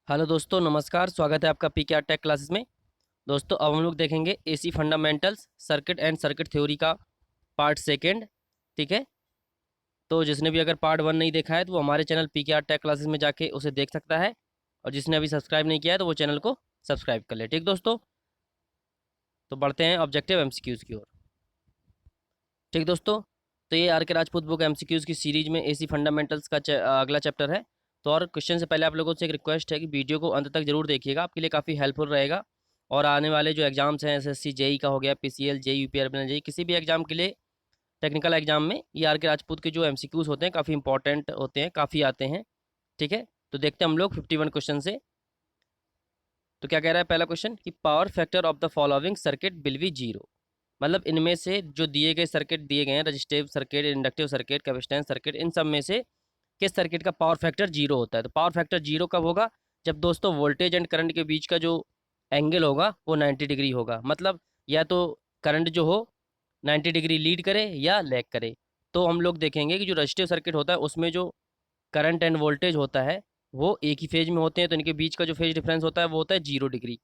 Hello दोस्तों, नमस्कार। स्वागत है आपका पीके टेक क्लासेस में। दोस्तों, अब हम लोग देखेंगे AC fundamentals circuit and circuit theory का पार्ट सेकंड। ठीक है, तो जिसने भी अगर पार्ट वन नहीं देखा है तो वो हमारे चैनल पीके टेक क्लासेस में जाके उसे देख सकता है, और जिसने अभी सब्सक्राइब नहीं किया है तो वो चैनल को सब्सक्राइब कर ले। ठीक दोस्तों, तो बढ़ते हैं ऑब्जेक्टिव एमसीक्यूज़ की ओर। ठीक दोस्तों, तो ये आर के राजपूत बुक एमसीक्यूज़ की सीरीज में एसी फंडामेंटल्स का अगला चैप्टर है। तो और क्वेश्चन से पहले आप लोगों से एक रिक्वेस्ट है कि वीडियो को अंत तक जरूर देखिएगा, आपके लिए काफ़ी हेल्पफुल रहेगा। और आने वाले जो एग्जाम्स हैं, एसएससी जेई का हो गया, पीसीएल जेई यूपीआरबी जेई, किसी भी एग्जाम के लिए, टेक्निकल एग्जाम में ये आर के राजपूत के जो एमसीक्यूज़ होते हैं काफ़ी इंपॉर्टेंट होते हैं, काफ़ी आते हैं। ठीक है, तो देखते हैं हम लोग 51 क्वेश्चन से। तो क्या कह रहा है पहला क्वेश्चन कि power factor of the following circuit will B zero. मतलब इनमें से जो दिए गए सर्किट दिए गए हैं, resistive circuit, inductive circuit, capacitance circuit, इन सब में से किस सर्किट का पावर फैक्टर जीरो होता है। तो पावर फैक्टर जीरो कब होगा? जब दोस्तों वोल्टेज एंड करंट के बीच का जो एंगल होगा वो 90 डिग्री होगा। मतलब या तो करंट जो हो 90 डिग्री लीड करे या लैग करे। तो हम लोग देखेंगे कि जो रजिस्टिव सर्किट होता है उसमें जो करंट एंड वोल्टेज होता है वो एक ही फेज में होते हैं, तो इनके बीच का जो फेज डिफरेंस होता है वो होता है 0 डिग्री।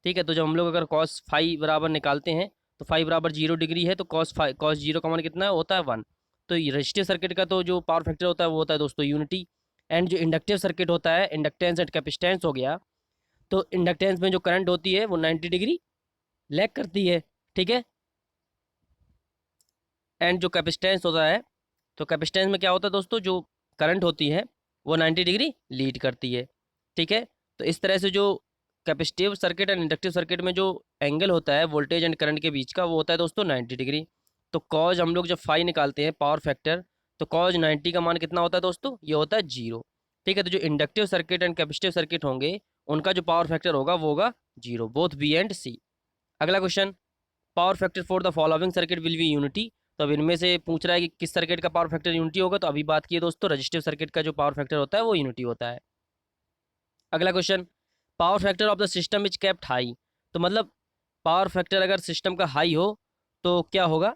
ठीक है, तो जब हम लोग अगर कॉस फाई बराबर निकालते हैं तो फाई बराबर 0 डिग्री है, तो कॉस जीरो का मान कितना है? होता है 1। तो रजिस्टिव सर्किट का तो जो पावर फैक्टर होता है वो होता है दोस्तों यूनिटी। एंड जो इंडक्टिव सर्किट होता है, इंडक्टेंस एंड कैपेसिटेंस हो गया, तो इंडक्टेंस में जो करंट होती है वो 90 डिग्री लैग करती है। ठीक है, एंड जो कैपेसिटेंस होता है, तो कैपेसिटेंस में क्या होता है दोस्तों, जो करंट होती है वो 90 डिग्री लीड करती है। ठीक है, तो इस तरह से जो capacitive circuit and inductive circuit में जो एंगल होता है वोल्टेज एंड करंट के बीच का वो होता है दोस्तों 90 डिग्री। तो कॉज हम लोग जब फाई निकालते हैं पावर फैक्टर, तो कॉज 90 का मान कितना होता है दोस्तों? ये होता है जीरो। ठीक है, तो जो inductive circuit and capacitive circuit होंगे उनका जो पावर फैक्टर होगा वो होगा जीरो, बोथ बी एंड सी। अगला question, power factor for the following circuit will B unity. तो अब इनमें से पूछ रहा है कि किस सर्किट का पावर फैक्टर यूनिटी होगा। तो अभी बात की है दोस्तों, रजिस्टिव सर्किट का जो पावर फैक्टर होता है वो यूनिटी होता है। अगला question, power factor of the system is kept high. तो मतलब पावर फैक्टर अगर सिस्टम का हाई हो तो क्या होगा?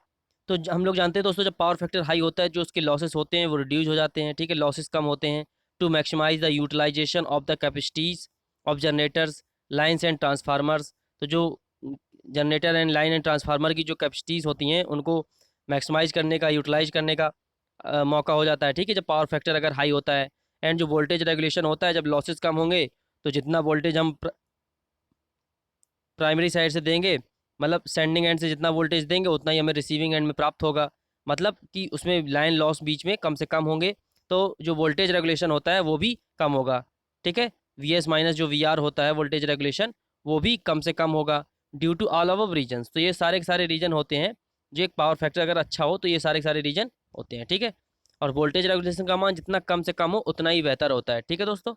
तो हम लोग जानते हैं दोस्तों, जब पावर फैक्टर हाई होता है जो उसके लॉसेस होते हैं वो रिड्यूस हो जाते हैं। ठीक है, लॉसेस कम होते हैं। To maximise the utilisation of the capacities of generators, lines and transformers. तो जो generator and line and transformer की जो कैपेसिटीज़ होती हैं उनको मैक्सिमाइज करने का, यूटिलाइज करने का मौका हो जाता है। ठीक है, जब पावर फैक्टर अगर हाई होता है। एंड जो वोल्टेज रेगुलेशन होता है, जब लॉसेस कम होंगे तो जितना वोल्टेज हम प्राइमरी साइड से देंगे, मतलब सेंडिंग एंड से जितना वोल्टेज देंगे उतना ही हमें रिसीविंग एंड में प्राप्त होगा। मतलब कि उसमें लाइन लॉस बीच में कम से कम होंगे, तो जो वोल्टेज रेगुलेशन होता है वो भी कम होगा। ठीक है, वी एस माइनस जो वी आर होता है वोल्टेज रेगुलेशन, वो भी कम से कम होगा due to all of reasons. तो ये सारे के सारे रीजन होते हैं, जो एक पावर फैक्टर अगर अच्छा हो तो ये सारे के सारे रीजन होते हैं। ठीक है, और वोल्टेज रेगुलेशन का मान जितना कम से कम हो उतना ही बेहतर होता है। ठीक है दोस्तों,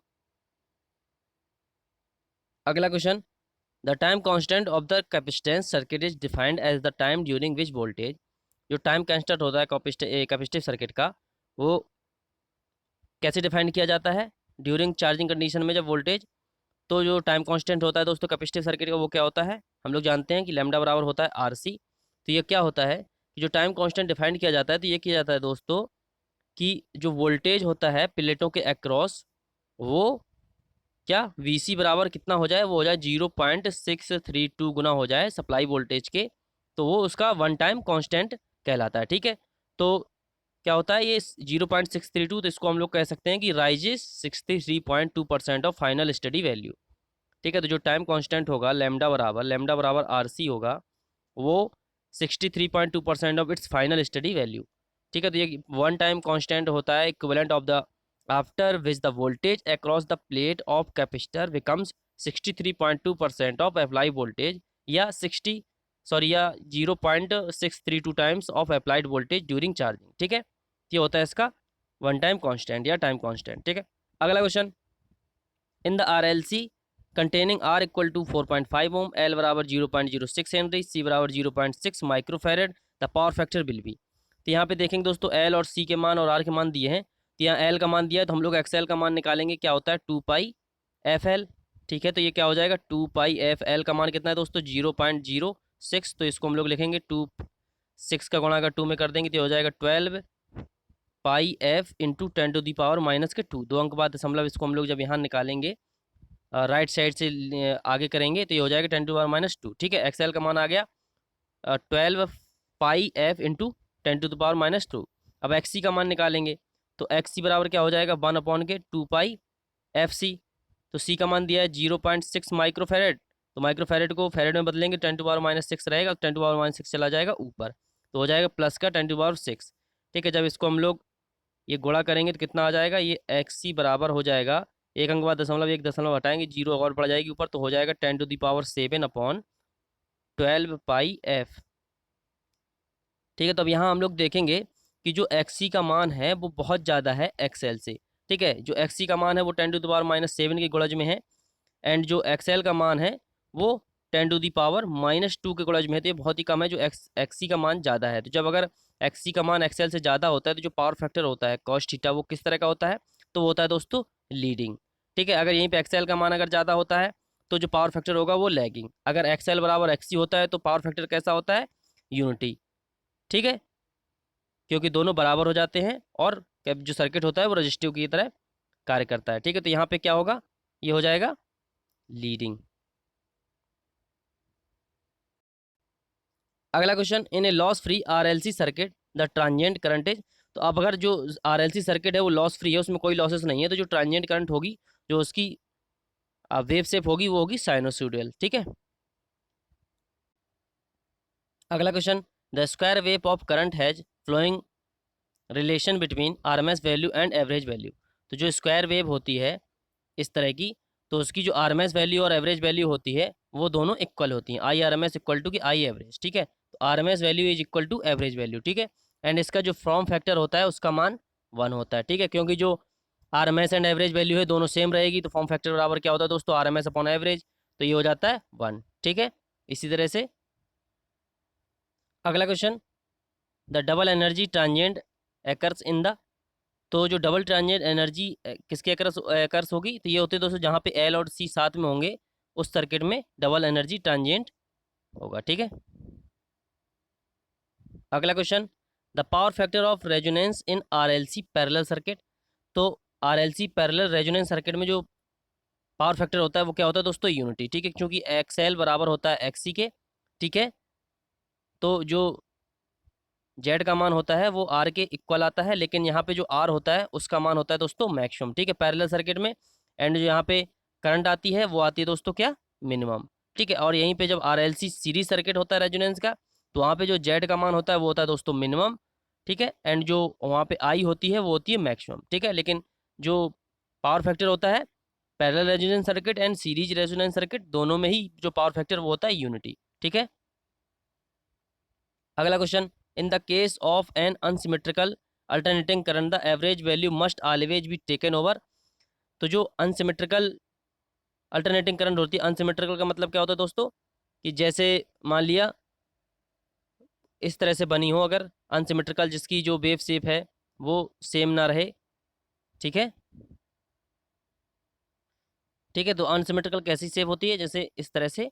अगला question, the time constant of the capacitance circuit is defined as the time during which voltage. जो टाइम कांस्टेंट होता है कैपेसिटिव सर्किट का, वो कैसे डिफाइन किया जाता है? ड्यूरिंग चार्जिंग कंडीशन में जब वोल्टेज, तो जो टाइम कांस्टेंट होता है दोस्तों कैपेसिटिव सर्किट का वो क्या होता है? हम लोग जानते हैं कि लैम्डा बराबर होता है आर सी। तो ये क्या होता है कि जो टाइम कांस्टेंट डिफाइन किया जाता है तो ये किया जाता है दोस्तों कि जो वोल्टेज होता है प्लेटों के अक्रॉस, वो क्या वी सी बराबर कितना हो जाए? वो हो जाए 0.632 गुना हो जाए सप्लाई वोल्टेज के। तो वो उसका वन टाइम कांस्टेंट कहलाता है। ठीक है, तो क्या होता है ये 0.632, तो इसको हम लोग कह सकते हैं कि rises 63.2% of final study value. ठीक है, तो जो टाइम कांस्टेंट होगा लैम्डा बराबर आर सी होगा, वो 63.2% of its final study value. ठीक है, तो ये वन टाइम कांस्टेंट होता है equivalent of the after which the voltage across the plate of capacitor becomes 63.2% of apply voltage, या 0.632 times of applied voltage during charging. ठीक है, ये होता है इसका वन टाइम कांस्टेंट या टाइम कांस्टेंट। ठीक है, अगला question, in the R L C containing R equal to 4.5 ohm, L बराबर 0.06 हेनरी, सी बराबर 0.6 microfarad, the power factor will be. तो यहाँ पे देखेंगे दोस्तों एल और सी के मान और आर के मान दिए हैं। तो यहाँ एल का मान दिया है तो हम लोग एक्सएल का मान निकालेंगे, क्या होता है 2 पाई एफ एल। ठीक है, तो ये क्या हो जाएगा 2 पाई एफ एल का मान कितना है दोस्तों? 0.06। तो इसको हम लोग लिखेंगे 6 का गुणा अगर 2 में कर देंगे तो ये हो जाएगा 12 pi F into 10 to the power minus के 2, दो अंक बाद दशमलव, इसको हम लोग जब यहाँ निकालेंगे राइट साइड से आगे करेंगे तो ये हो जाएगा 10⁻²। ठीक है, एक्सएल का मान आ गया 12 पाई एफ इंटू 10⁻²। अब एक्स सी का मान निकालेंगे तो एक्स सी बराबर क्या हो जाएगा 1/2 पाई एफ सी। तो सी का मान दिया है 0.6 माइक्रोफेरेड, तो माइक्रोफेरेड को फेरेड में बदलेंगे 10⁻6 रहेगा, 10⁻6 चला जाएगा ऊपर, तो हो जाएगा प्लस का 10⁻6। ठीक है, जब इसको हम लोग ये गुणा करेंगे तो कितना आ जाएगा, ये एक्स सी बराबर हो जाएगा, एक अंक बाद दशमलव, एक दशमलव हटाएंगे, जीरो और बढ़ जाएगी ऊपर, तो हो जाएगा 10⁻7/12 पाई एफ। ठीक है, तो अब यहाँ हम लोग देखेंगे कि जो एक्स सी का मान है वो बहुत ज़्यादा है एक्सएल से। ठीक है, जो एक्स सी का मान है वो 10⁻7 के गुणज में है, एंड जो एक्सएल का मान है वो 10⁻2 के गुणज में है, तो ये बहुत ही कम है, जो एक्स सी का मान ज़्यादा है। तो जब अगर एक्स सी का मान एक्सएल से ज़्यादा होता है तो जो पावर फैक्टर होता है कॉस थीटा वो किस तरह का होता है, तो वो होता है दोस्तों लीडिंग। ठीक है, अगर यहीं पे एक्सएल का मान अगर ज़्यादा होता है तो जो पावर फैक्टर होगा वो लैगिंग, अगर एक्सएल बराबर एक्स सी होता है तो पावर फैक्टर कैसा होता है, यूनिटी। ठीक है, क्योंकि दोनों बराबर हो जाते हैं और जो सर्किट होता है वो रजिस्टिव की तरह कार्य करता है। ठीक है, तो यहाँ पे क्या होगा, ये हो जाएगा लीडिंग। अगला question, in A loss free RLC circuit the transient current is. तो अब अगर जो आरएलसी सर्किट है वो लॉस फ्री है, उसमें कोई लॉसेस नहीं है, तो जो ट्रांजिएंट करंट होगी, जो उसकी वेव शेप होगी वो होगी साइनोसॉइडल। ठीक है, अगला question, the square wave of current has flowing relation between RMS value and average value. तो जो स्क्वायर वेव होती है इस तरह की, तो उसकी जो आरएमएस वैल्यू और एवरेज वैल्यू होती है वो दोनों इक्वल होती हैं, I R M S equal to की आई एवरेज। ठीक है, तो R M S value is equal to average value. ठीक है, एंड इसका जो फॉर्म फैक्टर होता है उसका मान 1 होता है। ठीक है, क्योंकि जो R M S and average value है दोनों सेम रहेगी, तो फॉर्म फैक्टर बराबर क्या होता है दोस्तों, R M S upon average, तो ये हो जाता है 1। ठीक है, इसी तरह से अगला question, the double energy transient acres in the. तो जो डबल ट्रांजिएंट एनर्जी किसके एकर्स होगी, तो ये होते हैं दोस्तों जहाँ पे एल और सी साथ में होंगे उस सर्किट में डबल एनर्जी ट्रांजिएंट होगा। ठीक है, अगला question, the power factor of resonance in RLC parallel circuit. तो आरएलसी पैरेलल रेजोनेंस सर्किट में जो पावर फैक्टर होता है वो क्या होता है दोस्तों, यूनिटी। ठीक है, क्योंकि एक्सएल बराबर होता है एक्ससी के। ठीक है, तो जो जेड का मान होता है वो आर के इक्वल आता है, लेकिन यहाँ पे जो आर होता है उसका मान होता है दोस्तों मैक्सिमम। ठीक है, पैरेलल सर्किट में, एंड जो यहाँ पे करंट आती है वो आती है दोस्तों क्या, मिनिमम। ठीक है, और यहीं पे जब आरएलसी सीरीज सर्किट होता है रेजोनेंस का, तो वहाँ पे जो जेड का मान होता है वो होता है दोस्तों मिनिमम। ठीक है, एंड जो वहाँ पे आई होती है वो होती है मैक्सिमम। ठीक है, लेकिन जो पावर फैक्टर होता है parallel resonance circuit and series resonance circuit दोनों में ही जो पावर फैक्टर वो होता है यूनिटी। ठीक है, अगला question, in the case of N unsymmetrical alternating current the average value must always be taken over. तो जो अनसिमेट्रिकल अल्टरनेटिंग करंट होती है, अनसिमेट्रिकल का मतलब क्या होता है दोस्तों, कि जैसे मान लिया इस तरह से बनी हो, अगर अनसिमेट्रिकल जिसकी जो वेव शेप है वो सेम ना रहे। ठीक है, ठीक है, तो अनसिमेट्रिकल कैसी शेप होती है, जैसे इस तरह से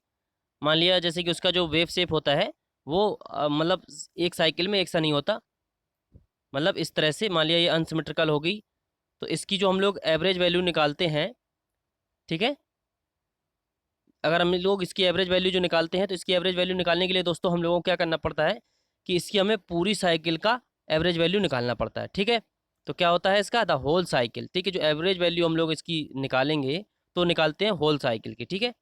मान लिया, जैसे कि उसका जो वेव शेप होता है वो मतलब एक साइकिल में एक सा नहीं होता, मतलब इस तरह से मान लिया ये अनसिमेट्रिकल हो गई, तो इसकी जो हम लोग एवरेज वैल्यू निकालते हैं। ठीक है, अगर हम लोग इसकी एवरेज वैल्यू जो निकालते हैं तो इसकी एवरेज वैल्यू निकालने के लिए दोस्तों हम लोगों को क्या करना पड़ता है कि इसकी हमें पूरी साइकिल का एवरेज वैल्यू निकालना पड़ता है। ठीक है, तो क्या होता है इसका, द होल साइकिल। ठीक है, जो एवरेज वैल्यू हम लोग इसकी निकालेंगे तो निकालते हैं होल साइकिल की। ठीक है,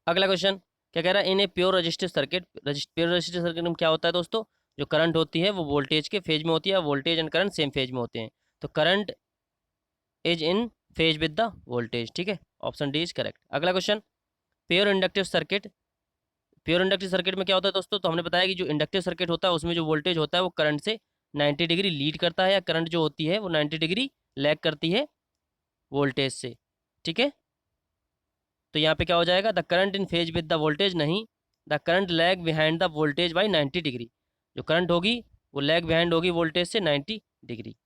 अगला क्वेश्चन क्या कह रहा है, in a pure resistive circuit, pure resistive circuit में क्या होता है दोस्तों, जो करंट होती है वो वोल्टेज के फेज में होती है, voltage and current same phase में होते हैं, तो current is in phase with the voltage. ठीक है, ऑप्शन डी इज करेक्ट। अगला question, pure inductive circuit, pure inductive circuit में क्या होता है दोस्तों, तो हमने बताया कि जो इंडक्टिव सर्किट होता है उसमें जो वोल्टेज होता है वो करंट से 90 डिग्री लीड करता है, या करंट जो होती है वो 90 डिग्री लैग करती है वोल्टेज से। ठीक है, तो यहाँ पे क्या हो जाएगा, the current in phase with the voltage, नहीं, the current lag behind the voltage by 90 degree. जो करंट होगी वो लैग बिहाइंड होगी वोल्टेज से 90 डिग्री।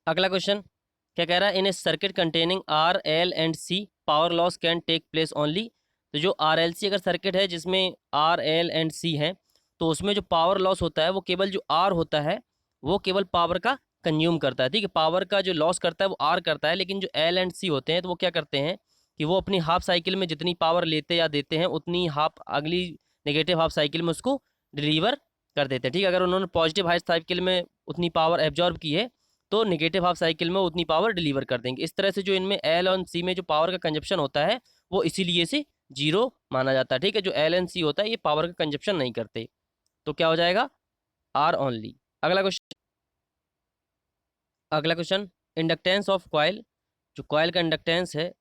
अगला क्वेश्चन क्या कह रहा है, in a circuit containing R L and C power loss can take place only. तो जो आर एल सी अगर सर्किट है जिसमें आर एल एंड सी है, तो उसमें जो पावर लॉस होता है वो केवल जो आर होता है वो केवल पावर का कंज्यूम करता है, ठीक है, पावर का जो लॉस करता है वो आर करता है, लेकिन जो एल एंड सी होते हैं तो वो क्या करते हैं कि वो अपनी हाफ साइकिल में जितनी पावर लेते या देते हैं उतनी हाफ अगली नेगेटिव हाफ साइकिल में उसको डिलीवर कर देते हैं, ठीक है। अगर उन्होंने पॉजिटिव हाफ साइकिल में उतनी पावर एब्जॉर्ब की है तो नेगेटिव हाफ साइकिल में उतनी पावर डिलीवर कर देंगे। इस तरह से जो इनमें एल और सी में जो पावर का कंजप्शन होता है वो इसीलिए से जीरो माना जाता है, ठीक है। जो एल एंड सी होता है ये पावर का कंजप्शन नहीं करते, तो क्या हो जाएगा आर ओनली। अगला क्वेश्चन, अगला क्वेश्चन, इंडक्टेंस ऑफ कॉइल, जो कॉइल का इंडक्टेंस है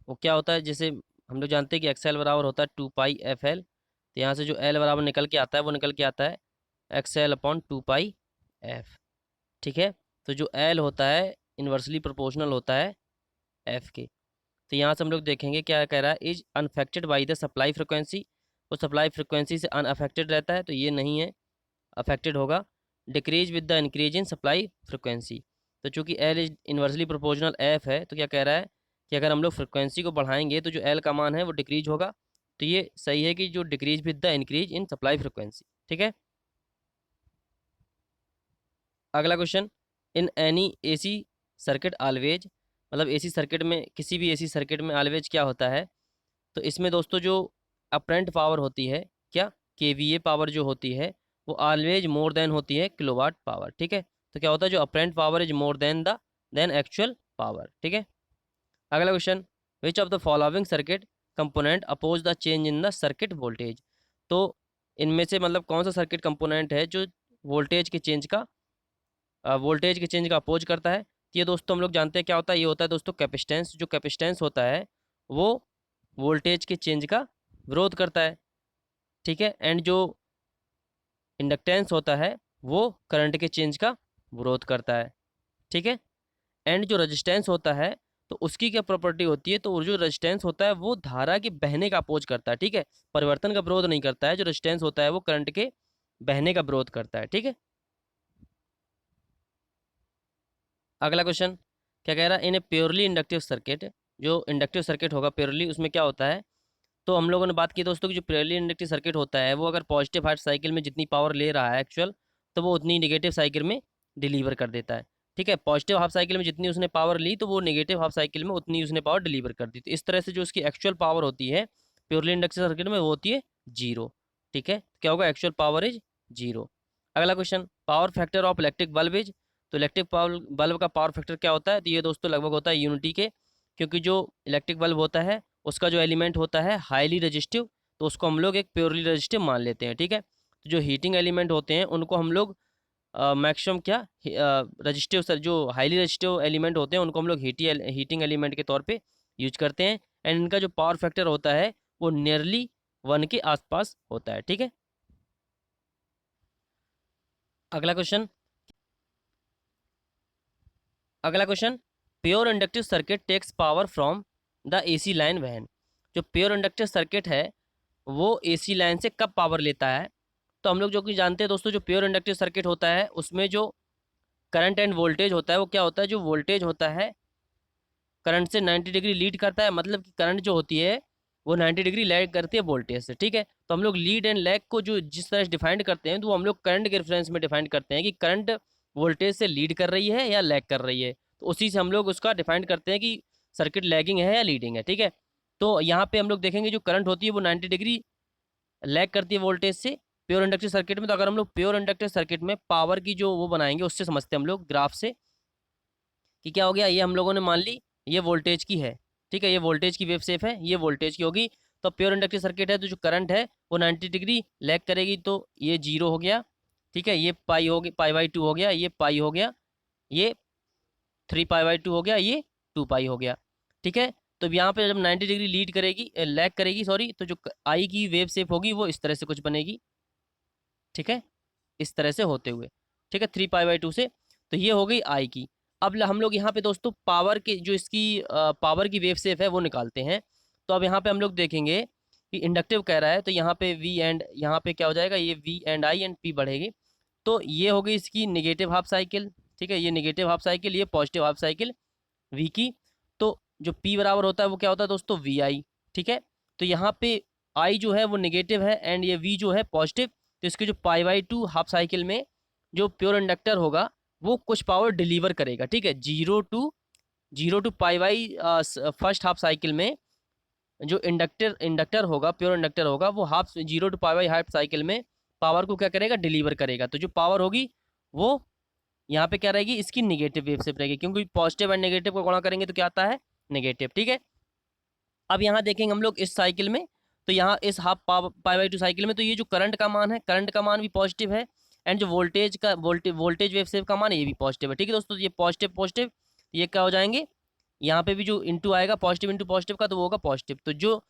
वो क्या होता है। जैसे हम लोग जानते हैं कि एक्सएल बराबर होता है 2πfl, तो यहाँ से जो एल बराबर निकल के आता है वो निकल के आता है एक्सएल अपॉन 2πf, ठीक है। तो जो एल होता है इन्वर्सली प्रोपोर्शनल होता है एफ के। तो यहाँ से हम लोग देखेंगे क्या कह रहा है, is unaffected by the supply frequency, वो सप्लाई फ्रिक्वेंसी से अनअफेक्टेड रहता है, तो ये नहीं है, अफेक्टेड होगा। Decrease with the increase in supply frequency, तो चूंकि L is inversely proportional F है तो क्या कह रहा है कि अगर हम लोग फ्रिक्वेंसी को बढ़ाएंगे तो जो एल का मान है वो डिक्रीज होगा, तो ये सही है कि जो decrease with the increase in supply frequency, ठीक है। अगला question, in any AC circuit always, मतलब एसी सर्किट में, किसी भी एसी सर्किट में ऑलवेज क्या होता है, तो इसमें दोस्तों जो अपरेंट पावर होती है, क्या केवीए पावर जो होती है वो ऑलवेज मोर देन होती है किलोवाट पावर, ठीक है। तो क्या होता है जो apparent power is more than the than actual power, ठीक है। अगला question, which of the following circuit component oppose the change in the circuit voltage, तो इनमें से मतलब कौन सा सर्किट कंपोनेंट है जो वोल्टेज के चेंज का अपोज करता है। तो ये दोस्तों हम लोग जानते हैं क्या होता है, ये होता है दोस्तों कैपेसिटेंस। जो कैपेसिटेंस होता है वो वोल्टेज के चेंज का विरोध करता है, ठीक है। एंड जो इंडक्टेंस होता है वो करंट के चेंज का विरोध करता है, ठीक है। एंड जो रेजिस्टेंस होता है तो उसकी क्या प्रॉपर्टी होती है, तो जो रेजिस्टेंस होता है वो धारा के बहने का अपोज करता है, ठीक है, परिवर्तन का विरोध नहीं करता है। जो रेजिस्टेंस होता है वो करंट के बहने का विरोध करता है, ठीक है। अगला क्वेश्चन क्या कह रहा है, in A purely inductive circuit, जो इंडक्टिव सर्किट होगा प्योरली उसमें क्या होता है, तो हम लोगों ने बात की दोस्तों कि जो प्योरली इंडक्टिव सर्किट होता है वो अगर पॉजिटिव हाफ साइकिल में जितनी पावर ले रहा है एक्चुअल, तो वो उतनी नेगेटिव साइकिल में डिलीवर कर देता है, ठीक है। पॉजिटिव हाफ साइकिल में जितनी उसने पावर ली तो वो नेगेटिव हाफ साइकिल में उतनी उसने पावर डिलीवर कर दी, तो इस तरह से जो उसकी एक्चुअल पावर होती है प्योरली इंडक्टिव सर्किट में वो होती है जीरो, ठीक है। क्या होगा, एक्चुअल पावर इज जीरो। अगला question, power factor of electric bulb is, तो इलेक्ट्रिक बल्ब का पावर फैक्टर क्या होता है, तो ये दोस्तों लगभग होता है यूनिटी के, क्योंकि जो इलेक्ट्रिक बल्ब होता है उसका जो एलिमेंट होता है हाईली रजिस्टिव, तो उसको हम लोग एक प्योरली रजिस्टिव मान लेते हैं, ठीक है। तो जो हीटिंग एलिमेंट होते हैं उनको हम लोग मैक्सिमम क्या रजिस्टिव सर, जो हाईली रजिस्टिव एलिमेंट होते हैं उनको हम लोग हीटिंग एलिमेंट के तौर पे यूज करते हैं। एंड इनका जो पावर फैक्टर होता है वो नियरली 1 के आसपास होता है, ठीक है। अगला क्वेश्चन, अगला question, pure inductive circuit takes power from the AC line when, जो प्योर इंडक्टिव सर्किट है वो एसी लाइन से कब पावर लेता है, तो हम लोग जो कि जानते हैं दोस्तों जो प्योर इंडक्टिव सर्किट होता है उसमें जो करंट एंड वोल्टेज होता है वो क्या होता है, जो वोल्टेज होता है करंट से 90 डिग्री लीड करता है, मतलब कि करंट जो होती है वो 90 डिग्री लैग करती है वोल्टेज से, ठीक है। तो हम लोग लीड एंड लैग को जो जिस तरह से डिफाइंड करते हैं तो हम लोग करंट के रेफरेंस में डिफाइंड करते हैं कि करंट वोल्टेज से लीड कर रही है या लैग कर रही है, तो उसी से हम लोग उसका डिफाइंड करते हैं कि सर्किट लैगिंग है या लीडिंग है, ठीक है। तो यहाँ पे हम लोग देखेंगे जो करंट होती है वो 90 डिग्री लैग करती है वोल्टेज से प्योर इंडक्टिव सर्किट में। तो अगर हम लोग प्योर इंडक्टिव सर्किट में पावर की जो वो बनाएंगे उससे समझते हैं हम लोग ग्राफ से कि क्या हो गया, ये हम लोगों ने मान ली ये वोल्टेज की है, ठीक है, ये वोल्टेज की वेव शेप है, ये वोल्टेज की होगी। तो प्योर इंडक्टिव सर्किट है तो जो करंट है वो 90 डिग्री लैग करेगी, तो ये जीरो हो गया, ठीक है, ये पाई हो गया, पाई/2 हो गया, ये पाई हो गया, ये 3π/2 हो गया, ये 2π हो गया, ठीक है। तो यहाँ पे जब 90 डिग्री लीड करेगी लैग करेगी सॉरी, तो जो आई की वेव शेप होगी वो इस तरह से कुछ बनेगी, ठीक है, इस तरह से होते हुए, ठीक है, 3π/2 से। तो ये हो गई आई की। अब हम लोग यहाँ पे दोस्तों पावर के जो इसकी पावर की वेव शेप है वो निकालते हैं। तो अब यहाँ पे हम लोग देखेंगे कि इंडक्टिव कह रहा है तो यहाँ पे वी एंड यहाँ पे क्या हो जाएगा, ये V and I and P बढ़ेगी, तो ये हो गई इसकी नेगेटिव हाफ साइकिल, ठीक है, ये नेगेटिव हाफ साइकिल, ये पॉजिटिव हाफ साइकिल वी की। तो जो पी बराबर होता है वो क्या होता है दोस्तों, वी आई, ठीक है। तो यहाँ पे आई जो है वो नेगेटिव है एंड ये वी जो है पॉजिटिव, तो इसके जो पाई/2 हाफ साइकिल में जो प्योर इंडक्टर होगा वो कुछ पावर डिलीवर करेगा, ठीक है। Zero to pi by first half cycle में जो इंडक्टर होगा, प्योर इंडक्टर होगा, वो half zero to pi by half cycle में पावर को क्या करेगा, डिलीवर करेगा। तो जो पावर होगी वो यहाँ पे क्या रहेगी, इसकी निगेटिव वेव शेप रहेगी, क्योंकि पॉजिटिव एंड नेगेटिव को गुणा करेंगे तो क्या आता है, नेगेटिव, ठीक है। अब यहाँ देखेंगे हम लोग इस साइकिल में, तो यहाँ इस half pi by to cycle में, तो ये जो करंट का मान है, करंट का मान भी पॉजिटिव है, एंड जो वोल्टेज वेव शेप का मान है ये भी पॉजिटिव है, ठीक है दोस्तों। ये पॉजिटिव पॉजिटिव, ये क्या हो जाएंगे, यहाँ पे भी जो इंटू आएगा पॉजिटिव इंटू पॉजिटिव का, तो वो होगा पॉजिटिव। तो जो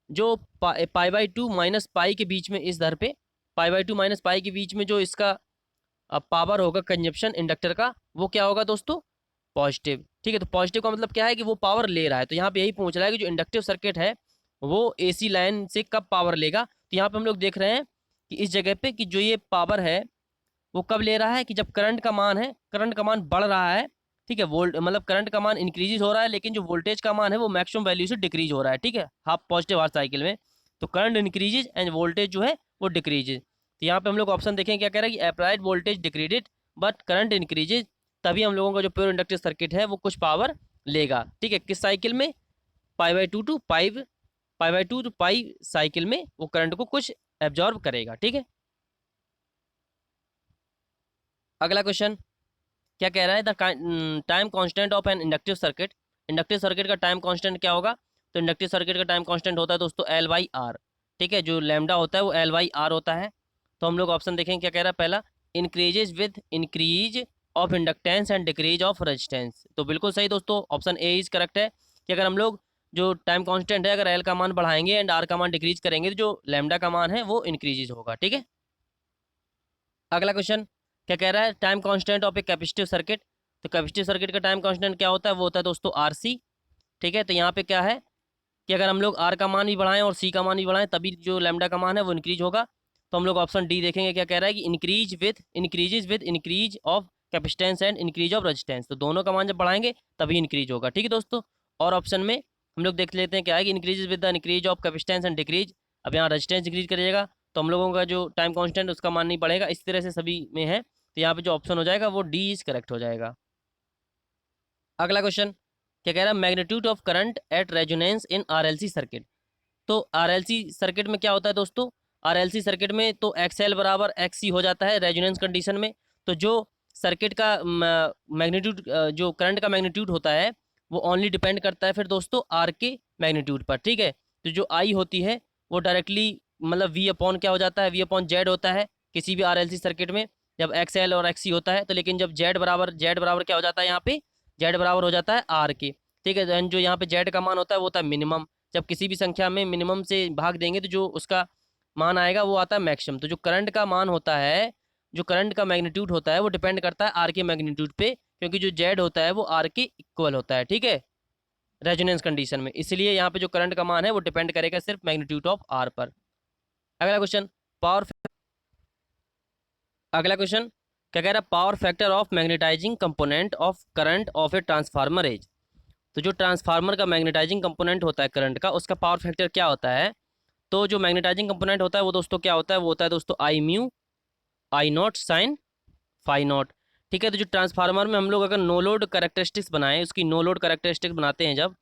जो पाई बाई टू माइनस पाई के बीच में, इस दर पे पाई बाई टू माइनस पाई के बीच में जो इसका पावर होगा कंजप्शन इंडक्टर का, वो क्या होगा दोस्तों, पॉजिटिव, ठीक है। तो पॉजिटिव का मतलब क्या है कि वो पावर ले रहा है। तो यहाँ पे यही पूछ रहा है कि जो इंडक्टिव सर्किट है वो एसी लाइन से कब पावर लेगा। तो यहाँ पे हम लोग देख रहे हैं कि इस जगह पे कि जो ये पावर है वो कब ले रहा है, कि जब करंट का मान है, करंट का मान बढ़ रहा है, ठीक है, वोल्ट मतलब करंट का मान इंक्रीज हो रहा है, लेकिन जो वोल्टेज का मान है वो मैक्सिमम वैल्यू से डिक्रीज हो रहा है, ठीक है, हाफ पॉजिटिव हाफ साइकिल में। तो करंट इंक्रीजेज एंड वोल्टेज जो है वो डिक्रीजेज। तो यहाँ पे हम लोग ऑप्शन देखें क्या कह रहा है कि applied voltage decreased but current increases, तभी हम लोगों का जो प्योर इंडक्टिव सर्किट है वो कुछ पावर लेगा, ठीक है। किस साइकिल में, pi by two to pi cycle में वो करंट को कुछ एब्जॉर्ब करेगा, ठीक है। अगला क्वेश्चन क्या कह रहा है, the time constant of an inductive circuit, inductive circuit का टाइम कांस्टेंट क्या होगा। तो इंडक्टिव सर्किट का टाइम कांस्टेंट होता है दोस्तों एल बाई आर, ठीक है, जो लैम्डा होता है वो एल बाई आर होता है। तो हम लोग ऑप्शन देखेंगे क्या कह रहा है, पहला increases with increase of inductance and decrease of resistance. तो बिल्कुल सही दोस्तों, ऑप्शन ए इज करेक्ट है कि अगर हम लोग जो टाइम कांस्टेंट है, अगर एल का मान बढ़ाएंगे एंड आर का मान डिक्रीज करेंगे, तो जो लैम्डा का मान है वो इंक्रीजेज होगा, ठीक है। अगला क्वेश्चन क्या कह रहा है, time constant of A capacitive circuit. तो कैपेसिटिव सर्किट का टाइम कांस्टेंट क्या होता है, वो होता है दोस्तों आरसी, ठीक है। तो यहाँ पे क्या है कि अगर हम लोग आर का मान भी बढ़ाएं और सी का मान भी बढ़ाएं, तभी जो लैम्डा का मान है वो इंक्रीज होगा। तो हम लोग ऑप्शन डी देखेंगे क्या कह रहा है कि increases with increase of capacitance and increase of resistance. तो दोनों का मान जब बढ़ाएंगे तभी इंक्रीज होगा, ठीक है दोस्तों। और ऑप्शन में हम लोग देख लेते हैं क्या है कि increases with the increase of capacitance and decrease. अब यहाँ रेजिस्टेंस डिक्रीज करिएगा तो हम लोगों का जो टाइम कांस्टेंट उसका मान नहीं बढ़ेगा, इस तरह से सभी में है। तो यहाँ पे जो ऑप्शन हो जाएगा वो डी इज करेक्ट हो जाएगा। अगला क्वेश्चन क्या कह रहा है, magnitude of current at resonance in RLC circuit. तो आरएलसी सर्किट में क्या होता है दोस्तों, आरएलसी सर्किट में तो एक्सएल बराबर एक्सी हो जाता है रेजोनेंस कंडीशन में। तो जो सर्किट का मैग्नीट्यूड, जो करंट का मैग्नीट्यूड होता है वो ओनली डिपेंड करता है फिर दोस्तों आर के मैग्नीट्यूड पर, ठीक है। तो जो आई होती है वो डायरेक्टली मतलब वी अपॉन क्या हो जाता है, वी अपॉन जेड होता है किसी भी आरएलसी सर्किट में, जब एक्सएल और एक्सी होता है। तो लेकिन जब जेड बराबर क्या हो जाता है, यहाँ पे जेड बराबर हो जाता है आर के, ठीक है। जो यहाँ पे जेड का मान होता है वो होता है मिनिमम। जब किसी भी संख्या में मिनिमम से भाग देंगे तो जो उसका मान आएगा वो आता है मैक्सिमम। तो जो करंट का मान होता है, जो करंट का मैग्नीट्यूड होता है वो डिपेंड करता है आर के मैग्नीट्यूड पे, क्योंकि जो जेड होता है वो आर के इक्वल होता है, ठीक है, रेजोनेंस कंडीशन में। इसलिए यहाँ पे जो करंट का मान है वो डिपेंड करेगा सिर्फ मैग्नीट्यूड ऑफ आर पर। अगला क्वेश्चन पावर अगला क्वेश्चन क्या कह रहा है, power factor of magnetising component of current of a transformer is. तो जो ट्रांसफार्मर का मैग्नेटाइजिंग कंपोनेंट होता है करंट का, उसका पावर फैक्टर क्या होता है। तो जो मैग्नेटाइजिंग कंपोनेंट होता है वो दोस्तों क्या होता है, वो होता है दोस्तों I mu I nought sine phi nought, ठीक है। तो जो ट्रांसफार्मर में हम लोग अगर नो लोड करेक्टरिस्टिक्स बनाएं, उसकी नो लोड करेक्टरिस्टिक्स बनाते हैं जब,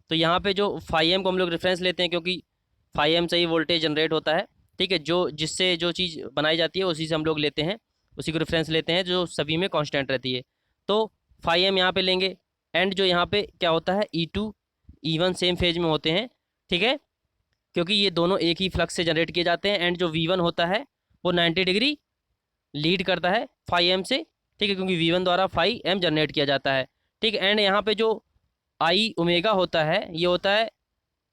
तो यहाँ पे जो फाई एम को हम लोग रेफरेंस लेते हैं, क्योंकि फाई एम से ही वोल्टेज जनरेट होता है, ठीक है। जो जिससे जो चीज़ बनाई जाती है उसी से हम लोग लेते हैं, उसी को रेफरेंस लेते हैं जो सभी में कांस्टेंट रहती है। तो फाई एम यहाँ पे लेंगे, एंड जो यहाँ पे क्या होता है E2 E1 सेम फेज में होते हैं, ठीक है, क्योंकि ये दोनों एक ही फ्लक्स से जनरेट किए जाते हैं। एंड जो V1 होता है वो 90 डिग्री लीड करता है फाई एम से, ठीक है, क्योंकि V1 द्वारा फाई एम जनरेट किया जाता है, ठीक है। एंड यहाँ पे जो आई ओमेगा होता है ये होता है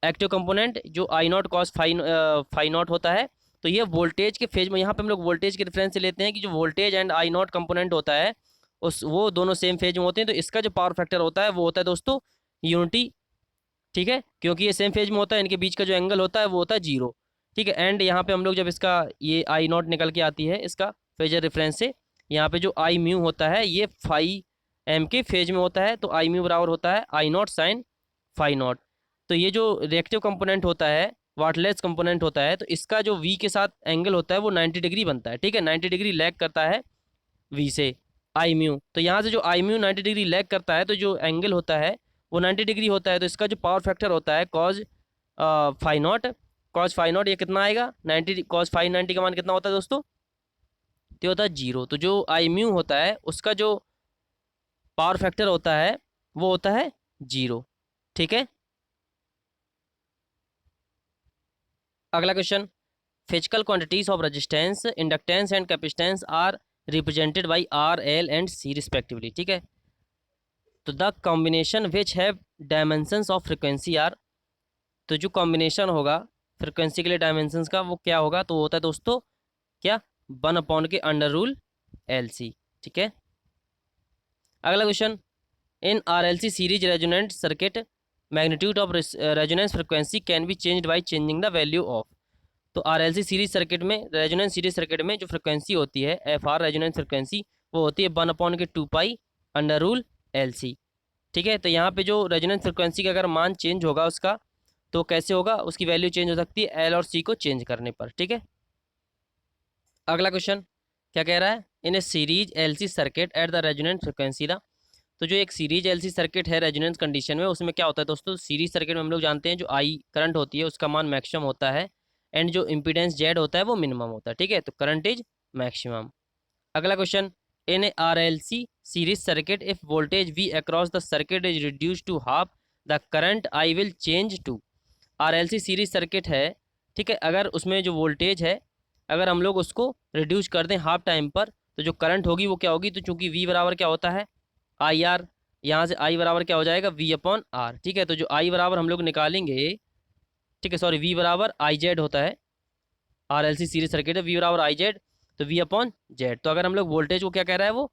एक्टिव कंपोनेंट, जो आई नॉट कॉस फाई नॉट होता है। तो ये वोल्टेज के फेज में, यहाँ पे हम लोग वोल्टेज के रेफरेंस से लेते हैं कि जो voltage and I not component होता है उस वो दोनों सेम फेज में होते हैं। तो इसका जो पावर फैक्टर होता है वो होता है दोस्तों यूनिटी, ठीक है, क्योंकि ये सेम फेज में होता है, इनके बीच का जो एंगल होता है वो होता है जीरो, ठीक है। एंड यहाँ पे हम लोग जब इसका ये आई नॉट निकल के आती है इसका फेजर रेफरेंस से, यहाँ पे जो आई म्यू होता है ये फाई एम के फेज में होता है। तो आई म्यू बराबर होता है आई नॉट साइन फाई नॉट। तो ये जो रिएक्टिव कंपोनेंट होता है, वाटलेस कंपोनेंट होता है, तो इसका जो वी के साथ एंगल होता है वो 90 डिग्री बनता है, ठीक है, 90 डिग्री लैग करता है वी से। आई म्यू, तो यहाँ से जो आई म्यू 90 डिग्री लैग करता है, तो जो एंगल होता है वो 90 डिग्री होता है, तो इसका जो पावर फैक्टर होता है cos phi naught, cos phi naught ये कितना आएगा 90, कॉज फाई 90 का मान कितना होता है दोस्तों, तो होता है 0। तो जो आई म्यू होता है उसका जो पावर फैक्टर होता है वो होता है 0। ठीक है, अगला question, physical quantities of resistance, inductance and capacitance are represented by R, L and C respectively. ठीक है, तो the combination which have dimensions of frequency are, तो जो कॉम्बिनेशन होगा फ्रिक्वेंसी के लिए डायमेंशंस का वो क्या होगा, तो होता है दोस्तों क्या, 1 के अंडर रूल एल सी। ठीक है, अगला question, in R L C series resonant circuit magnitude of resonance frequency can be changed by changing the value of. तो R L C series circuit में, रेजोनेंस सीरीज सर्किट में जो frequency होती है F R resonance frequency, वो होती है 1/2 pi under root L C. ठीक है, तो यहाँ पे जो रेजोनेंस फ्रिक्वेंसी का अगर मान चेंज होगा उसका, तो कैसे होगा, उसकी वैल्यू चेंज हो सकती है एल और सी को चेंज करने पर। ठीक है, अगला क्वेश्चन क्या कह रहा है, in a series L C circuit at the resonance frequency the, तो जो एक सीरीज एल सी सर्किट है रेजोनेंस कंडीशन में, उसमें क्या होता है दोस्तों, सीरीज सर्किट में हम लोग जानते हैं जो आई करंट होती है उसका मान मैक्सिमम होता है, एंड जो इम्पीडेंस जेड होता है वो मिनिमम होता है। ठीक है, तो करंट इज मैक्सिमम। अगला question, in a R L C series circuit if voltage V across the circuit is reduce to half the current I will change to. R L C series circuit है, ठीक है, अगर उसमें जो voltage है अगर हम लोग उसको रिड्यूस कर दें हाफ टाइम पर, तो जो करंट होगी वो क्या होगी, तो चूंकि वी बराबर क्या होता है आई आर, यहाँ से आई बराबर क्या हो जाएगा वी अपॉन आर। ठीक है, तो जो आई बराबर हम लोग निकालेंगे, ठीक है सॉरी, वी बराबर आई जेड होता है, R L C series circuit है, वी बराबर आई जेड, तो वी अपॉन जेड। तो अगर हम लोग वोल्टेज को क्या कह रहा है वो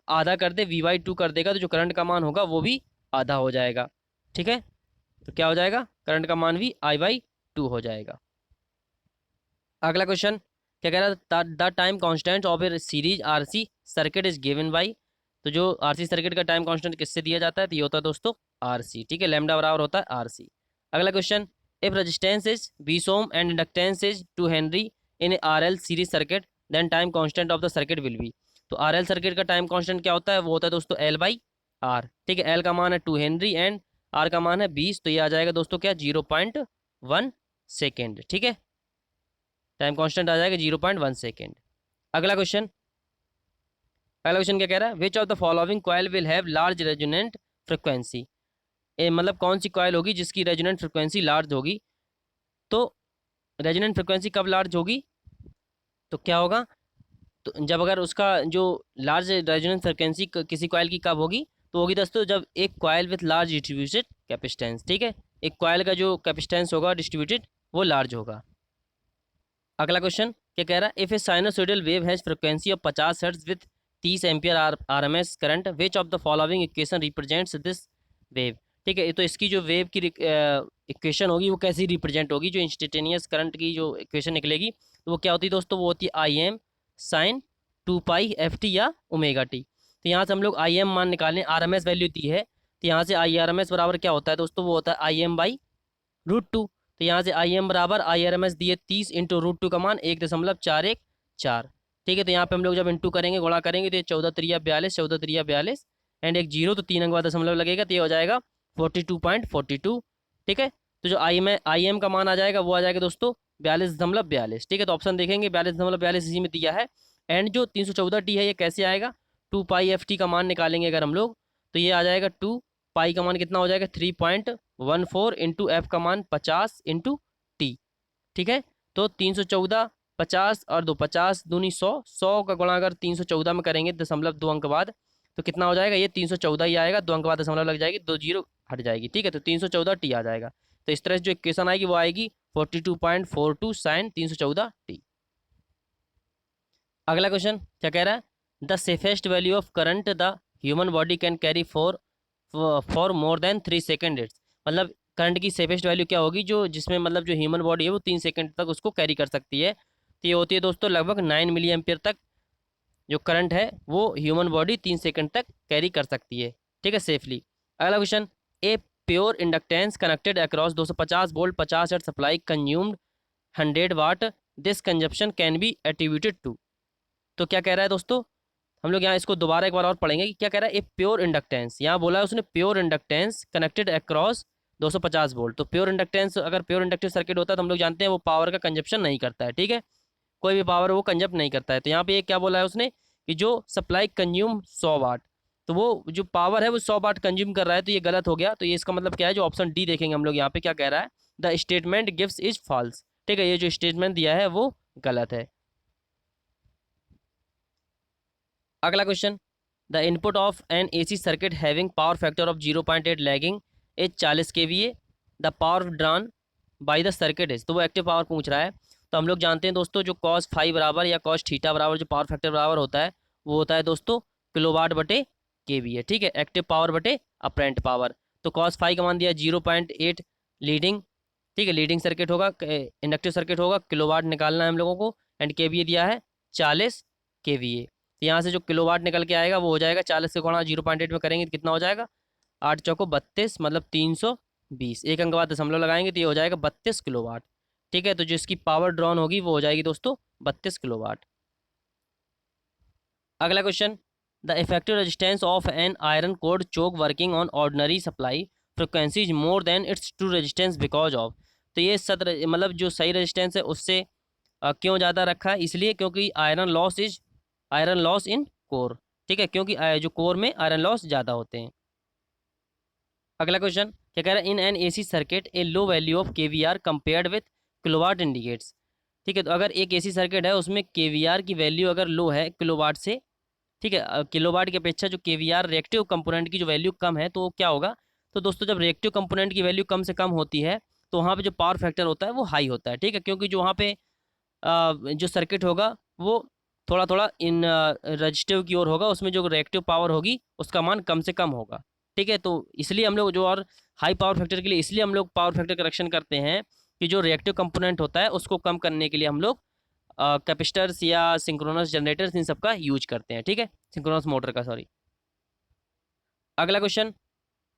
आधा कर दे, वी बाई 2 कर देगा, तो जो करंट का मान होगा वो भी आधा हो जाएगा। ठीक है, तो क्या हो जाएगा, करंट का मान भी आई बाई 2 हो जाएगा। अगला क्वेश्चन क्या कह रहा है, the time constant of a series RC circuit is given by, तो जो आरसी सर्किट का टाइम कांस्टेंट किससे दिया जाता है, तो ये होता है दोस्तों आरसी। ठीक है, लैम्डा बराबर होता है आरसी। अगला question, if resistance is 20 ohm and inductance is 2 henry in a R L series circuit then time constant of the circuit will be. तो आर एल सर्किट का टाइम कांस्टेंट क्या होता है, वो होता है दोस्तों एल बाई आर। ठीक है, एल का मान है 2 हेनरी एंड आर का मान है 20, तो ये आ जाएगा दोस्तों क्या 0.1 सेकेंड। ठीक है, टाइम कांस्टेंट आ जाएगा 0.1 सेकेंड। अगला क्वेश्चन, अगला क्वेश्चन क्या कह रहा है, विच of the following coil will have large resonant frequency, मतलब कौन सी कॉइल होगी जिसकी रेजोनेंट फ्रिक्वेंसी लार्ज होगी। तो रेजोनेंट फ्रिक्वेंसी कब लार्ज होगी, तो क्या होगा, तो जब अगर उसका जो लार्ज रेजोनेंट फ्रिक्वेंसी किसी कॉइल की कब होगी, तो होगी दोस्तों जब एक coil with large distributed capacitance. ठीक है, एक कॉइल का जो कैपेसिटेंस होगा डिस्ट्रीब्यूटेड वो लार्ज होगा। अगला क्वेश्चन क्या कह रहा है, if A sinusoidal wave has frequency of 50 hertz with 30 ampere RMS current, which of the following equation represents this wave. ठीक है, तो इसकी जो वेव की इक्वेशन होगी वो कैसी रिप्रेजेंट होगी, जो इंस्टेंटेनियस करंट की जो इक्वेशन निकलेगी तो वो क्या होती है दोस्तों, वो होती है I M sine 2 pi F T या ओमेगा टी। तो यहाँ से हम लोग आई एम मान निकालें, आर एम एस वैल्यू दी है, तो यहाँ से आई आर एम एस बराबर क्या होता है दोस्तों, वो होता है आई एम बाई √2। तो यहाँ से आई एम बराबर आई आर एम एस दिए 30 इंटू √2 का मान 1.414। ठीक है, तो यहाँ पे हम लोग जब इंटू करेंगे गुणा करेंगे तो ये 14×3 = 42, 14×3 = 42 एंड एक जीरो, तो 3 अंक बाद दशमलव लगेगा, तो ये हो जाएगा 42.42। ठीक है, तो जो आई एम का मान आ जाएगा वो आ जाएगा दोस्तों 42.42। ठीक है, तो ऑप्शन देखेंगे 42.42 इसी में दिया है। एंड जो 314T है ये कैसे आएगा, 2 पाई एफ टी का मान निकालेंगे अगर हम लोग, तो ये आ जाएगा 2 पाई का मान कितना हो जाएगा 3.14 इंटू एफ का मान 50 इंटू टी। ठीक है, तो 314, 50 और 2 50 दूनी 100, 100 का गुणा अगर 314 में करेंगे दशमलव 2 अंक बाद, तो कितना हो जाएगा, ये 314 ही आएगा, 2 अंक बाद दशमलव लग जाएगी, 2 जीरो हट जाएगी। ठीक है, तो 314T आ जाएगा। तो इस तरह से जो इक्वेशन आएगी वो आएगी 42.42 साइन 314T। अगला क्वेश्चन क्या कह रहा है, the safest value of current the human body can carry for more than 3 second it's, मतलब करंट की सेफेस्ट वैल्यू क्या होगी जो जिसमें मतलब जो ह्यूमन बॉडी है वो 3 सेकंड तक उसको कैरी कर सकती है। तो ये होती है दोस्तों लगभग 9 मिली एम्पियर तक जो करंट है वो ह्यूमन बॉडी 3 सेकंड तक कैरी कर सकती है। ठीक है, सेफली। अगला question, a pure inductance connected across 250 volt 50 hertz supply consumed 100 watt, this consumption can be attributed to. तो क्या कह रहा है दोस्तों, हम लोग यहाँ इसको दोबारा एक बार और पढ़ेंगे कि क्या कह रहा है। ए प्योर इंडक्टेंस, यहाँ बोला है उसने pure inductance connected across 250 volt. तो प्योर इंडक्टेंस, अगर प्योर इंडक्टिव सर्किट होता है तो हम लोग जानते हैं वो पावर का कंजप्शन नहीं करता है, ठीक है, कोई भी पावर वो कंजप्ट नहीं करता है। तो यहाँ पे ये क्या बोला है उसने कि जो सप्लाई कंज्यूम 100 वाट, तो वो जो पावर है वो 100 वाट कंज्यूम कर रहा है, तो ये गलत हो गया। तो ये इसका मतलब क्या है, जो ऑप्शन डी देखेंगे हम लोग यहाँ पे क्या कह रहा है, the statement gives is false, ठीक है, ये जो स्टेटमेंट दिया है वो गलत है। अगला question, the input of N AC circuit having power factor of 0.8 lagging is 40 kVA, the power drawn by the circuit is, तो वो एक्टिव पावर पूछ रहा है। तो हम लोग जानते हैं दोस्तों, जो कॉस फाई बराबर या कॉस थीटा बराबर जो पावर फैक्टर बराबर होता है वो होता है दोस्तों किलोवाट बटे केवीए, ठीक है, एक्टिव पावर बटे अपरेंट पावर। तो कॉस फाई का मान दिया 0.8 लीडिंग, ठीक है, लीडिंग सर्किट होगा, इंडक्टिव सर्किट होगा, किलोवाट निकालना है हम लोगों को, एंड केवीए दिया है 40 केवीए। तो यहाँ से जो किलोवाट निकल के आएगा वो हो जाएगा 40 से गुणा 0.8 में करेंगे तो कितना हो जाएगा, 8 चौको 32, मतलब 320, एक अंक बाद दशमलव लगाएंगे तो ये हो जाएगा 32 किलोवाट, ठीक है। तो जो इसकी पावर ड्रॉन होगी वो हो जाएगी दोस्तों 32 किलोवाट। अगला question, the effective resistance of an iron cored choke working on ordinary supply frequency is more than its true resistance because of, तो ये मतलब जो सही रेजिस्टेंस है उससे क्यों ज़्यादा रखा है, इसलिए क्योंकि आयरन लॉस इन कोर, ठीक है, क्योंकि जो कोर में आयरन लॉस ज़्यादा होते हैं। अगला क्वेश्चन क्या कह रहा है, इन an AC circuit A low value of KVR compared with kilowatt indicates, ठीक है, तो अगर एक एसी सर्किट है उसमें केवीआर की वैल्यू अगर लो है किलोवाट से, ठीक है, किलोवाट की अपेक्षा जो केवीआर रिएक्टिव कंपोनेंट की जो वैल्यू कम है तो क्या होगा, तो दोस्तों जब रिएक्टिव कंपोनेंट की वैल्यू कम से कम होती है तो वहाँ पे जो पावर फैक्टर होता है वो हाई होता है, ठीक है, क्योंकि जो वहाँ पे जो सर्किट होगा वो थोड़ा थोड़ा इन रजिस्टिव की ओर होगा, उसमें जो रिएक्टिव पावर होगी उसका मान कम से कम होगा, ठीक है। तो इसलिए हम लोग जो और हाई पावर फैक्टर के लिए इसलिए हम लोग पावर फैक्टर करेक्शन करते हैं कि जो रिएक्टिव कंपोनेंट होता है उसको कम करने के लिए हम लोग कैपेसिटर्स या सिंक्रोनस जनरेटर्स इन सब का यूज करते हैं, ठीक है, सिंक्रोनस मोटर का, सॉरी। अगला question,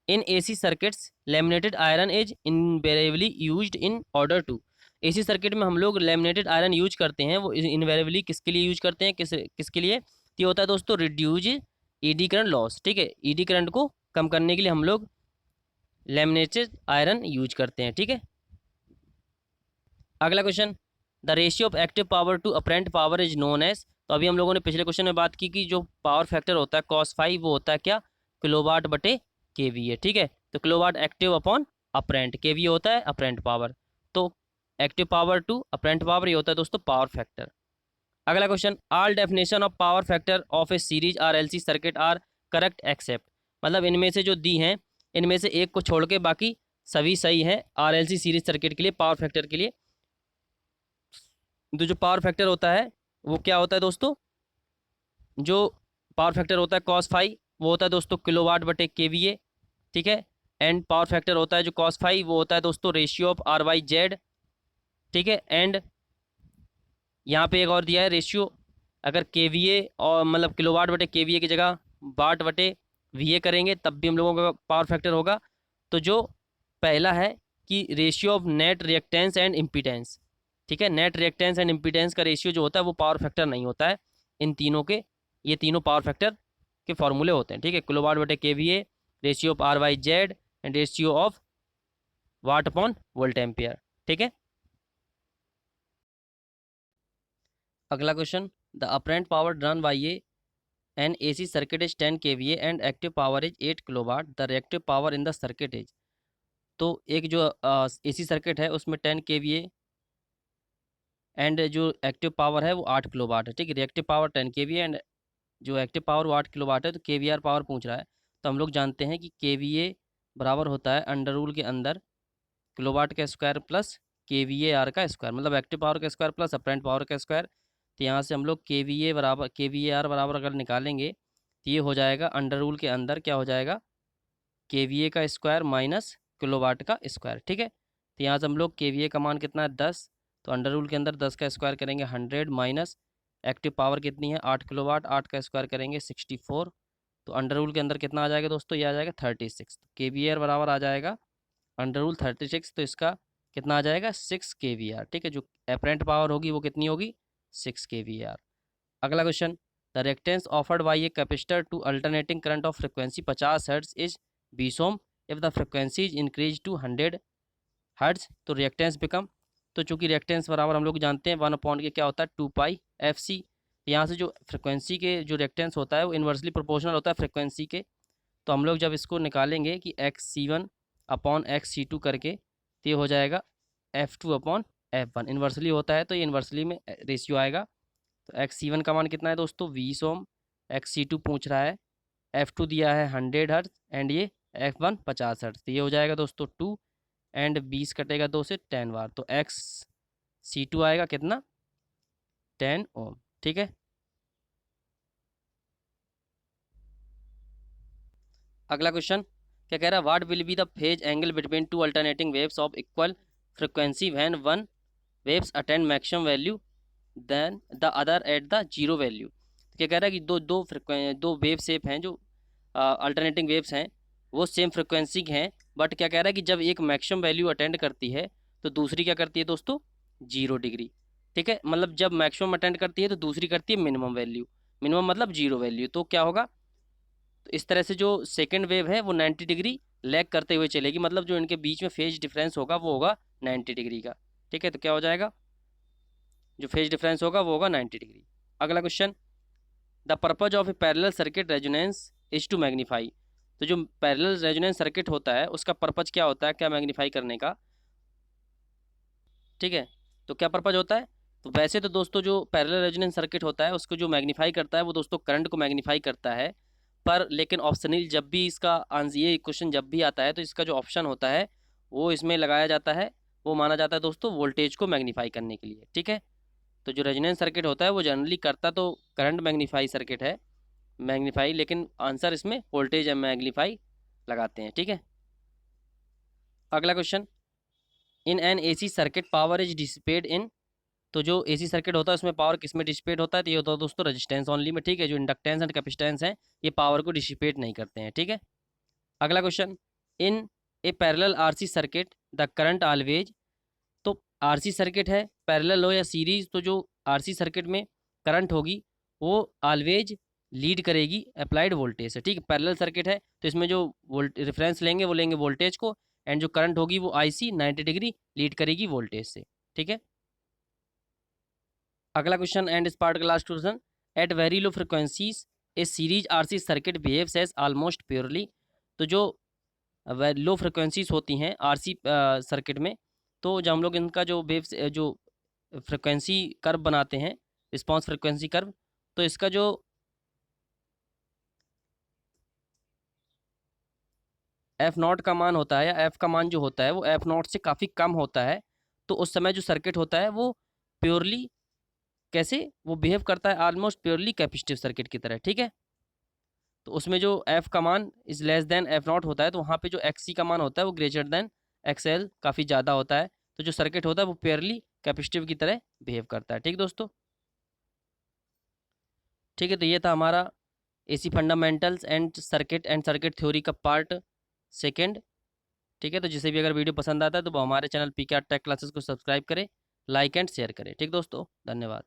in AC circuits laminated iron is invariably used in order to, AC circuit में हम लोग लेमिनेटेड आयरन यूज करते हैं, वो इनवेरिएबली किसके लिए यूज करते हैं, किसके लिए, तो ये होता है दोस्तों रिड्यूज ईडी करंट लॉस, ठीक है, ईडी करंट को कम करने के लिए हम लोग लेमिनेटेड आयरन यूज करते हैं, ठीक है। अगला question, the ratio of active power to apparent power is known as, तो अभी हम लोगों ने पिछले क्वेश्चन में बात की कि जो पावर फैक्टर होता है कॉस फाइव वो होता है क्या, किलोवाट बटे केवीए, ठीक है, तो kilowatt active upon apparent, kVA होता है अपरेंट पावर, तो active power to apparent power ये होता है दोस्तों पावर फैक्टर। अगला question, all definition of power factor of a series R L C circuit are correct except, मतलब इनमें से जो दी हैं इनमें से एक को छोड़ के बाकी सभी सही है R L C series circuit के लिए, पावर फैक्टर के लिए। तो जो पावर फैक्टर होता है वो क्या होता है दोस्तों, जो पावर फैक्टर होता है कॉस फाई वो होता है दोस्तों किलोवाट बटे केवीए, ठीक है, एंड पावर फैक्टर होता है जो कॉस फाई वो होता है दोस्तों ratio of R by Z, ठीक है, एंड यहाँ पे एक और दिया है रेशियो, अगर केवीए और मतलब किलोवाट बटे केवीए की जगह वाट बटे वीए करेंगे तब भी हम लोगों का पावर फैक्टर होगा। तो जो पहला है कि ratio of net reactance and impedance, ठीक है, नेट रिएक्टेंस एंड इम्पीडेंस का रेशियो जो होता है वो पावर फैक्टर नहीं होता है, इन तीनों के, ये तीनों पावर फैक्टर के फॉर्मूले होते हैं, ठीक है, किलोवाट बटे kVA, ratio of R by Z and ratio of watt upon volt ampere, ठीक है। अगला question, the apparent power drawn by a an AC circuit is 10 kVA and active power is 8 kilowatt, the reactive power in the circuit is, तो एक जो AC circuit है उसमें 10 kVA and जो active power है वो 8 किलोवाट है, ठीक है, रिएक्टिव पावर 10 kVA एंड जो एक्टिव पावर वो 8 किलोवाट है, तो केवीआर पावर पूछ रहा है। तो हम लोग जानते हैं कि केवीए बराबर होता है अंडर रूल के अंदर किलोवाट का स्क्वायर प्लस केवीएआर का स्क्वायर, मतलब एक्टिव पावर का स्क्वायर प्लस अपरेंट पावर का स्क्वायर। तो यहाँ से हम लोग केवीएआर बराबर अगर निकालेंगे तो ये हो जाएगा अंडर रूल के अंदर क्या हो जाएगा, केवीए का स्क्वायर माइनस किलोवाट का स्क्वायर, ठीक है। तो यहाँ से हम लोग केवीए का मान कितना है 10, तो अंडर रूल के अंदर 10 का स्क्वायर करेंगे 100 माइनस एक्टिव पावर कितनी है 8 किलोवाट, 8 का स्क्वायर करेंगे 64, तो अंडर रूल के अंदर कितना आ जाएगा दोस्तों, ये आ जाएगा 36, के वी आर बराबर आ जाएगा अंडर रूल 36, तो इसका कितना आ जाएगा 6 kVAR, ठीक है, जो अपरेंट पावर होगी वो कितनी होगी 6 kVAR। अगला question, the reactance offered by a capacitor to alternating current of frequency 50 hertz is 20 ohm. If the frequency is increase to 100 hertz तो रिएक्टेंस बिकम, तो चूंकि रिएक्टेंस बराबर हम लोग जानते हैं 1 के क्या होता है 2π/fc। यहाँ से जो फ्रिक्वेंसी के जो रिएक्टेंस होता है वो इन्वर्सली प्रोपोर्शनल होता है फ्रिक्वेंसी के। तो हम लोग जब इसको निकालेंगे कि XC1/XC2 करके, तो ये हो जाएगा F2/F1। इन्वर्सली होता है तो ये इन्वर्सली में रेशियो आएगा। तो XC1 का मान कितना है दोस्तों 20 ओम, XC2 पूछ रहा है, F2 दिया है 100 हर्ट्ज एंड ये F1 50 हर्ट्ज। तो ये हो जाएगा दोस्तों 2 एंड 20 कटेगा 2 से 10 बार, तो XC2 आएगा कितना 10 ओम। ठीक है, अगला क्वेश्चन क्या कह रहा है, what will be the phase angle between two alternating waves of equal frequency when one waves attend maximum value then the other at the zero value. क्या कह रहा है कि दो वेव शेप हैं जो अल्टरनेटिंग वेव्स हैं, वो सेम फ्रिक्वेंसी के हैं, बट क्या कह रहा है कि जब एक मैक्सिमम वैल्यू अटेंड करती है तो दूसरी क्या करती है दोस्तों 0 डिग्री। ठीक है, मतलब जब मैक्सिमम अटेंड करती है तो दूसरी करती है मिनिमम वैल्यू, मिनिमम मतलब 0 वैल्यू। तो क्या होगा, तो इस तरह से जो सेकेंड वेव है वो 90 डिग्री लैग करते हुए चलेगी, मतलब जो इनके बीच में फेज डिफरेंस होगा वो होगा 90 डिग्री का। ठीक है, तो क्या हो जाएगा, जो फेज डिफरेंस होगा वो होगा 90 डिग्री। अगला question, the purpose of a parallel circuit resonance is to magnify. तो जो पैरेलल रेजोनेंस सर्किट होता है उसका पर्पज क्या होता है, क्या मैग्नीफाई करने का। ठीक है, तो क्या पर्पज होता है, तो वैसे तो दोस्तों जो पैरेलल रेजोनेंस सर्किट होता है उसको जो मैग्नीफाई करता है वो दोस्तों करंट को मैग्नीफाई करता है, पर लेकिन ऑप्शनल जब भी इसका आंसर, ये क्वेश्चन जब भी आता है तो इसका जो ऑप्शन होता है वो इसमें लगाया जाता है, वो माना जाता है दोस्तों वोल्टेज को मैग्नीफाई करने के लिए। ठीक है, तो जो रेजोनेंस सर्किट होता है वो जनरली करता तो करंट मैग्नीफाई सर्किट है मैग्नीफाई, लेकिन आंसर इसमें वोल्टेज एंड मैग्नीफाई लगाते हैं। ठीक है, अगला question, in an AC circuit power is dissipate in. तो जो एसी सर्किट होता है उसमें पावर किस में डिसिपेट होता है, तो ये होता है दोस्तों रेजिस्टेंस ओनली में। ठीक है, जो इंडक्टेंस एंड कैपेसिटेंस है ये पावर को डिसिपेट नहीं करते हैं। ठीक है, अगला question, in A parallel RC circuit the current always. तो आरसी सर्किट है, पैरेलल हो या सीरीज, तो जो आरसी सर्किट में करंट होगी वो ऑलवेज लीड करेगी अप्लाइड वोल्टेज से। ठीक है, पैरेलल सर्किट है तो इसमें जो रेफरेंस लेंगे वो लेंगे वोल्टेज को, एंड जो करंट होगी वो आईसी 90 डिग्री लीड करेगी वोल्टेज से। ठीक है, अगला क्वेश्चन एंड इस पार्ट का last question, at very low frequencies a series RC circuit behaves as almost purely. तो जो लो फ्रिक्वेंसीज होती हैं आरसी सर्किट में, तो जब हम लोग इनका जो वेव्स जो फ्रिक्वेंसी कर्व बनाते हैं, रिस्पांस फ्रिक्वेंसी कर्व, तो इसका जो एफ नॉट का मान होता है या एफ का मान जो होता है वो एफ नॉट से काफ़ी कम होता है, तो उस समय जो सर्किट होता है वो प्योरली कैसे वो बिहेव करता है, ऑलमोस्ट प्योरली कैपेसिटिव सर्किट की तरह। ठीक है, तो उसमें जो एफ का मान is less than F not होता है, तो वहाँ पे जो एक्स सी का मान होता है वो ग्रेटर देन एक्स एल काफ़ी ज़्यादा होता है, तो जो सर्किट होता है वो प्योरली कैपेसिटिव की तरह बिहेव करता है। ठीक दोस्तों, ठीक है, तो ये था हमारा AC fundamentals and circuit theory का पार्ट सेकेंड। ठीक है, तो जिसे भी अगर वीडियो पसंद आता है तो वो हमारे चैनल पीकेआर टेक क्लासेस को सब्सक्राइब करें, लाइक एंड शेयर करें। ठीक दोस्तों, धन्यवाद।